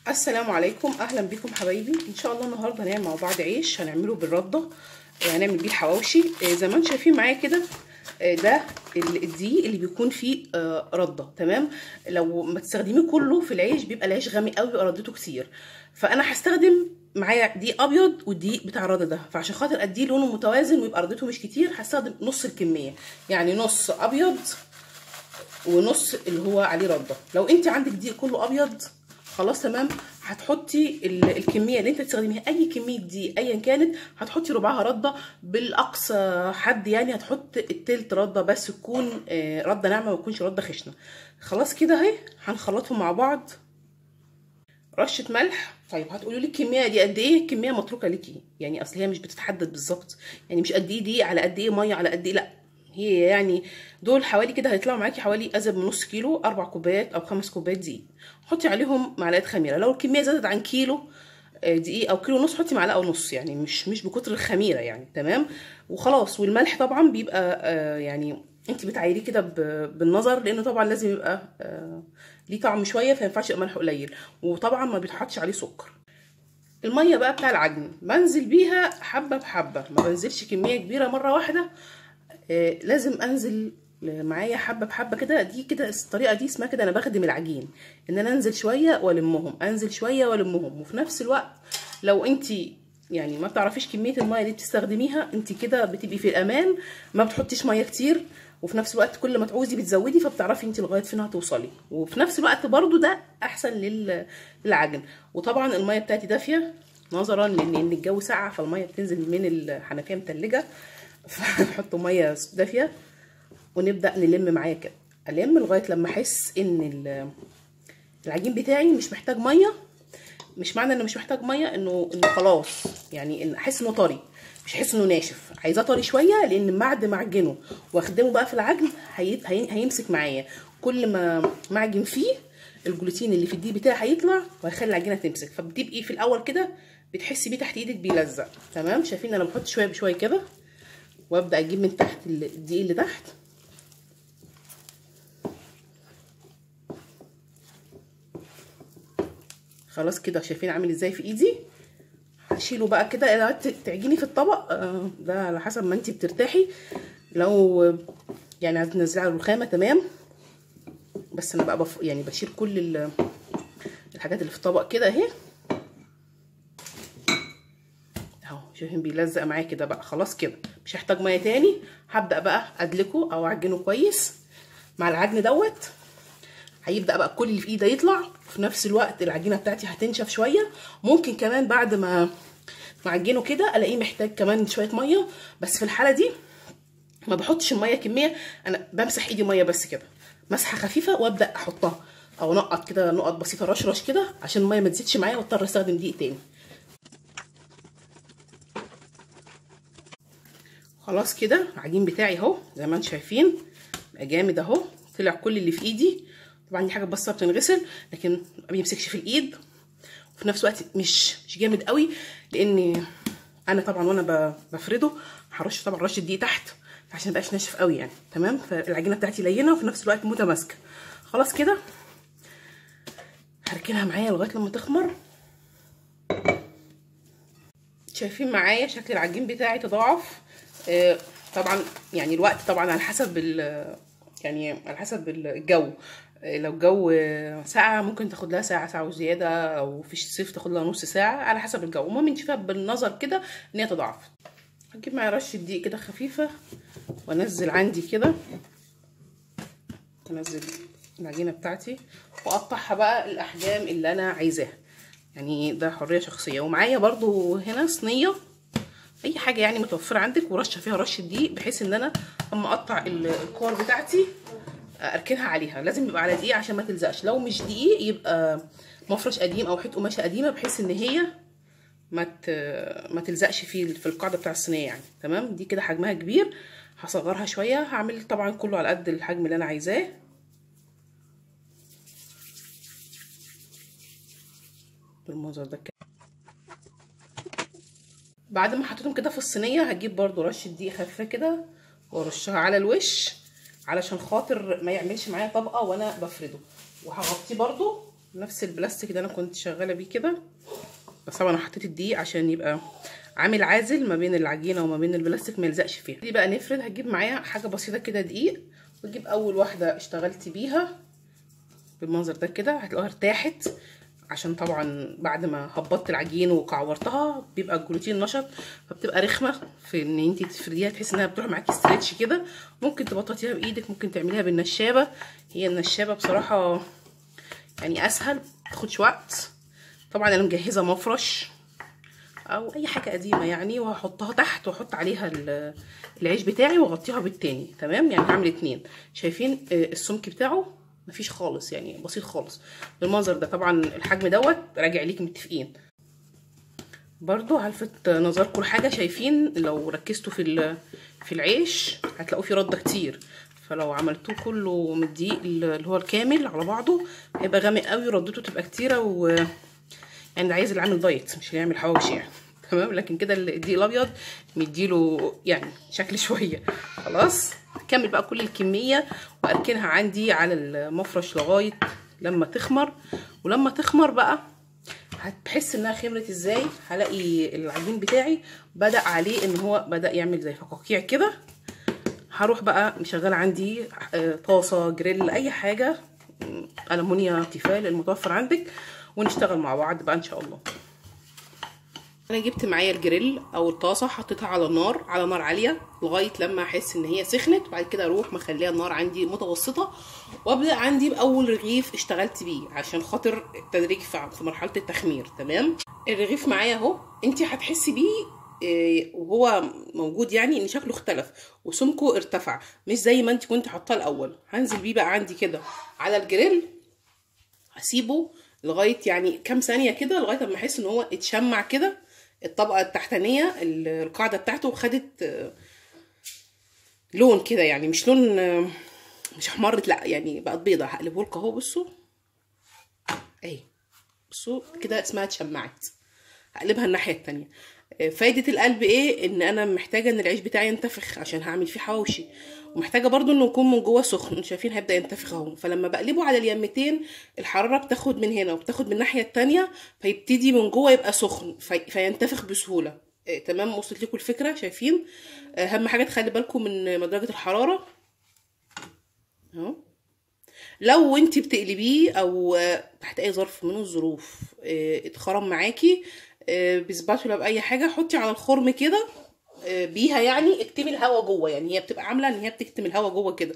السلام عليكم، اهلا بكم حبايبي. ان شاء الله النهارده هنعمل مع بعض عيش هنعمله بالرده. هنعمل بيه الحواوشي. زي ما انتم شايفين معايا كده، ده الدقيق اللي بيكون فيه رده. تمام. لو ما تستخدميه كله في العيش بيبقى العيش غامق قوي ويبقى ردته كتير، فانا هستخدم معايا دقيق ابيض والدقيق بتاع الرده ده. فعشان خاطر اديه لونه متوازن ويبقى ردته مش كتير هستخدم نص الكميه، يعني نص ابيض ونص اللي هو عليه رده. لو انت عندك دقيق كله ابيض خلاص تمام، هتحطي الكميه اللي انت تستخدميها، اي كميه دي ايا كانت، هتحطي ربعها رده بالاقصى حد، يعني هتحط التلت رده بس تكون رده ناعمه ما تكونش رده خشنه. خلاص كده اهي هنخلطهم مع بعض. رشه ملح. طيب هتقولوا لي الكميه دي قد ايه؟ الكميه متروكه ليكي، يعني اصل هي مش بتتحدد بالظبط، يعني مش قد ايه دقيق على قد ايه ميه على قد ايه، لا هي يعني دول حوالي كده هيطلعوا معاكي حوالي ازيد من نص كيلو، 4 كوبايات او 5 كوبايات دقيق. حطي عليهم معلقه خميره. لو الكميه زادت عن كيلو دقيق او كيلو ونص حطي معلقه ونص، يعني مش بكتر الخميره يعني. تمام. وخلاص. والملح طبعا بيبقى يعني انت بتعايريه كده بالنظر، لانه طبعا لازم يبقى ليه طعم شويه، فما ينفعش يبقى ملح قليل. وطبعا ما بيتحطش عليه سكر. الميه بقى بتاع العجن بنزل بيها حبه بحبه، ما بنزلش كميه كبيره مره واحده. لازم انزل معايا حبه بحبه كده. دي كده الطريقه دي اسمها كده انا بخدم العجين، ان انا انزل شويه والمهم، انزل شويه والمهم. وفي نفس الوقت لو انت يعني ما بتعرفيش كميه الميه اللي بتستخدميها، انت كده بتبقي في الامان، ما بتحطيش ميه كتير. وفي نفس الوقت كل ما تعوزي بتزودي، فبتعرفي انت لغايه فين هتوصلي. وفي نفس الوقت برضو ده احسن للعجن. وطبعا الميه بتاعتي دافيه، نظرا لان الجو ساقع فالميه بتنزل من الحنفيه متلجه، فنحط ميه دافيه ونبدا نلم معايا كده. الم لغايه لما احس ان العجين بتاعي مش محتاج ميه. مش معنى انه مش محتاج ميه انه خلاص، يعني ان احس انه طري، مش احس انه ناشف. عايزاه طري شويه، لان بعد ما اعجنه واخدمه بقى في العجن هيمسك معايا. كل ما اعجن فيه الجلوتين اللي في الدقيق بتاعي هيطلع وهيخلي العجينه تمسك. فبتبقي في الاول كده بتحسي بيه تحت ايدك بيلزق. تمام. شايفين انا بحط شويه بشويه كده، وابدا اجيب من تحت الدقيق اللي تحت. خلاص كده شايفين عامل ازاي في ايدي. هشيله بقى كده. لو تعجيني في الطبق ده على حسب ما انتي بترتاحي، لو يعني عايزه تنزلي على الرخامه تمام. بس انا بقى يعني بشيل كل الحاجات اللي في الطبق كده اهي اهو. شايفين بيلزق معايا كده بقى. خلاص كده مش هحتاج ميه تاني. هبدا بقى ادلكه او اعجنه كويس. مع العجن دوت هيبدا بقى كل اللي في ايدي يطلع. في نفس الوقت العجينه بتاعتي هتنشف شويه. ممكن كمان بعد ما اعجنه كده الاقيه محتاج كمان شويه ميه، بس في الحاله دي ما بحطش الميه كميه. انا بمسح ايدي ميه بس كده، مسحه خفيفه، وابدا احطها او نقط كده، نقط بسيطه رشرش كده، عشان الميه ما تزيدش معايا واضطر استخدم دقيق تاني. خلاص كده العجين بتاعي اهو زي ما انتم شايفين بقى جامد اهو. طلع كل اللي في ايدي. طبعا دي حاجه بسيطه بتنغسل، لكن ما بيمسكش في الايد. وفي نفس الوقت مش جامد قوي، لان انا طبعا وانا بفرده هرش طبعا رشه دقيق تحت عشان ميبقاش ناشف قوي يعني. تمام. فالعجينه بتاعتي لينه وفي نفس الوقت متماسكه. خلاص كده هركنها معايا لغايه لما تخمر. شايفين معايا شكل العجين بتاعي تضاعف. طبعا يعني الوقت طبعا على حسب يعني على حسب الجو. لو الجو ساقع ممكن تاخد لها ساعه، ساعه وزياده، او في الصيف تاخد لها نص ساعه على حسب الجو. المهم انت شايفاها بالنظر كده ان هي تضاعف. هجيب معايا رشه دقيق كده خفيفه وانزل عندي كده، انزل العجينه بتاعتي واقطعها بقى الاحجام اللي انا عايزاها، يعني ده حريه شخصيه. ومعايا برضو هنا صينيه، اي حاجه يعني متوفره عندك، ورشه فيها رشه دقيق، بحيث ان انا اما اقطع الكور بتاعتي اركنها عليها. لازم يبقى على دقيق عشان ما تلزقش. لو مش دقيق يبقى مفرش قديم او حته قماشه قديمه، بحيث ان هي ما تلزقش في القاعده بتاع الصينيه يعني. تمام. دي كده حجمها كبير، هصغرها شويه. هعمل طبعا كله على قد الحجم اللي انا عايزاه بالمنظر ده كده. بعد ما حطيتهم كده في الصينيه هجيب برضو رشه دقيق خفيفه كده وارشها على الوش، علشان خاطر ما يعملش معايا طبقه وانا بفرده. وهغطيه برضو نفس البلاستيك ده انا كنت شغاله بيه كده، بس طبعا انا حطيت الدقيق عشان يبقى عامل عازل ما بين العجينه وما بين البلاستيك ما يلزقش فيها. دي بقى نفرد، هجيب معايا حاجه بسيطه كده دقيق، واجيب اول واحده اشتغلت بيها بالمنظر ده كده، هتلاقوها ارتاحت عشان طبعا بعد ما هبطت العجين وكعورتها بيبقى الجلوتين نشط، فبتبقى رخمه في ان انت تفرديها، تحس انها بتروح معاكي ستريتش كده. ممكن تبططيها بايدك، ممكن تعمليها بالنشابه. هي النشابه بصراحه يعني اسهل، متاخدش وقت. طبعا انا مجهزه مفرش او اي حاجه قديمه يعني، وهحطها تحت واحط عليها العيش بتاعي واغطيها بالتاني. تمام، يعني هعمل اتنين. شايفين السمك بتاعه مفيش خالص، يعني بسيط خالص بالمنظر ده. طبعا الحجم دوت راجع ليكم متفقين. برضو هلفت نظركم لحاجه، شايفين لو ركزتوا في العيش هتلاقوا فيه رده كتير، فلو عملتوه كله من الدقيق اللي هو الكامل على بعضه هيبقى غامق قوي، ردته تبقى كتيره، و يعني ده عايز اللي عامل دايت مش اللي يعمل حواوشي يعني. تمام، لكن كده الدقيق الابيض مديله يعني شكل شويه. خلاص هكمل بقى كل الكميه واركنها عندي على المفرش لغايه لما تخمر. ولما تخمر بقى هتحس انها خمرت ازاي، هلاقي العجين بتاعي بدا عليه ان هو بدا يعمل زي فقاقيع كده. هروح بقى مشغله عندي طاسه جريل اي حاجه، ألمونيا تيفال المتوفر عندك، ونشتغل مع بعض بقى ان شاء الله. انا جبت معايا الجريل او الطاسه، حطيتها على النار، على نار عاليه لغايه لما احس ان هي سخنت. بعد كده اروح مخليها النار عندي متوسطه، وابدا عندي باول رغيف اشتغلت بيه عشان خاطر التدريج في مرحله التخمير. تمام، الرغيف معايا اهو. انت هتحسي بيه وهو موجود يعني ان شكله اختلف وسمكه ارتفع، مش زي ما انت كنت حاطاه الاول. هنزل بيه بقى عندي كده على الجريل، هسيبه لغايه يعني كام ثانيه كده لغايه اما احس ان هو اتشمع كده. الطبقه التحتانيه القاعده بتاعته خدت لون كده، يعني مش لون مش احمرت، لا يعني بقت بيضه. هقلبه لكم اهو، بصوا اهي، بصوا كده اسمها اتشمعت. هقلبها الناحيه التانيه. فايده القلب ايه؟ ان انا محتاجه ان العيش بتاعي ينتفخ عشان هعمل فيه حواوشي، ومحتاجه برضو انه يكون من جوه سخن. شايفين هيبدا ينتفخ اهو. فلما بقلبه على اليمتين الحراره بتاخد من هنا وبتاخد من الناحيه التانيه، فيبتدي من جوه يبقى سخن فينتفخ بسهوله. تمام، وصلت لكم الفكره؟ شايفين؟ اهم حاجه تخلي بالكم من درجه الحراره اهو. لو انت بتقلبيه او تحت اي ظرف من الظروف اتخرم معاكي بسباتولا باي حاجه، حطي على الخرم كده بيها، يعني اكتمي الهواء جوه. يعني هي بتبقى عامله ان هي بتكتم الهواء جوه كده،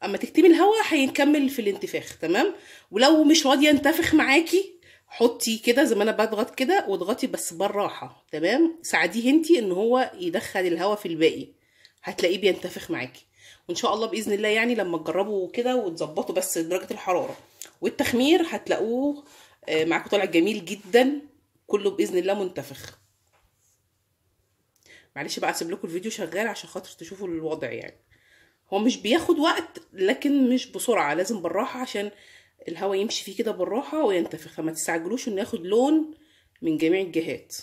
اما تكتمي الهواء هيكمل في الانتفاخ. تمام، ولو مش راضيه ينتفخ معاكي حطي كده زي ما انا بضغط كده، واضغطي بس بالراحه. تمام، ساعديه انتي ان هو يدخل الهواء في الباقي، هتلاقيه بينتفخ معاكي. وان شاء الله باذن الله يعني لما تجربوا كده وتظبطوا بس درجه الحراره والتخمير هتلاقوه معاكم طالع جميل جدا، كله باذن الله منتفخ. معلش بقى اسيب لكم الفيديو شغال عشان خاطر تشوفوا الوضع. يعني هو مش بياخد وقت لكن مش بسرعه، لازم بالراحه عشان الهواء يمشي فيه كده بالراحه وينتفخ، فما تستعجلوش انه ياخد لون من جميع الجهات.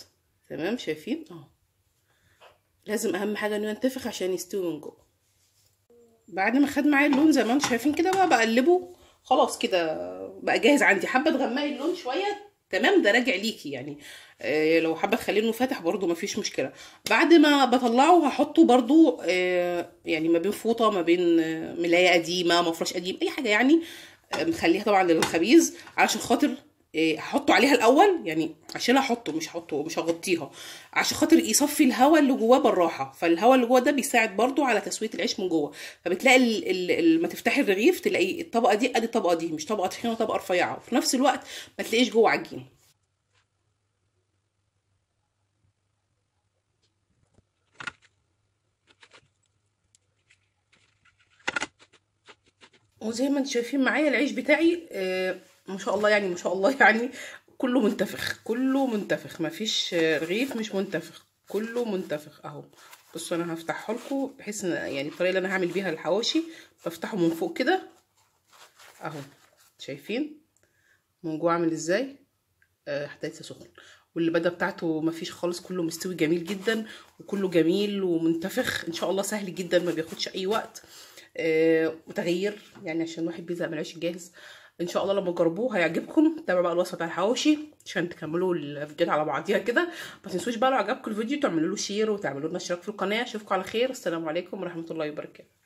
تمام، شايفين اهو؟ لازم اهم حاجه انه ينتفخ عشان يستوي من جوه. بعد ما خد معايا اللون زي ما انتم شايفين كده بقى بقلبه خلاص كده بقى جاهز عندي. حابه تغمقي اللون شويه تمام، ده راجع ليكي يعني. لو حابه تخليه انه فاتح برده مفيش مشكله. بعد ما بطلعه هحطه برده يعني ما بين فوطه، ما بين ملايه قديمه، مفرش قديم، اي حاجه يعني مخليها طبعا للخبيز علشان خاطر هحطه عليها الاول. يعني عشان احطه مش هغطيها، عشان خاطر يصفي الهواء اللي جواه بالراحه. فالهواء اللي جوه ده بيساعد برضو على تسويه العيش من جوه. فبتلاقي لما تفتحي الرغيف تلاقي الطبقه دي قد الطبقه دي، مش طبقه تخينه وطبقه رفيعه، وفي نفس الوقت ما تلاقيش جوه عجين. وزي ما انتم شايفين معايا العيش بتاعي ما شاء الله، يعني ما شاء الله يعني كله منتفخ، كله منتفخ، ما فيش رغيف مش منتفخ، كله منتفخ اهو. بصوا انا هفتحه لكم بحيث ان يعني الطريقه اللي انا هعمل بيها الحواوشي بفتحه من فوق كده اهو. شايفين من جوه عامل ازاي؟ حتى لسه سخن، واللبده بتاعته ما فيش خالص، كله مستوي جميل جدا وكله جميل ومنتفخ ان شاء الله. سهل جدا، ما بياخدش اي وقت وتغيير، يعني عشان الواحد بيزهق من العيش الجاهز. ان شاء الله لما تجربوه هيعجبكم. تابعوا بقى الوصفه بتاع الحواوشي عشان تكملوا الفيديوهات على بعضيها كده. ما تنسوش بقى لو عجبكم الفيديو تعملوا له شير وتعملوا لنا اشتراك في القناه. اشوفكم على خير. السلام عليكم ورحمه الله وبركاته.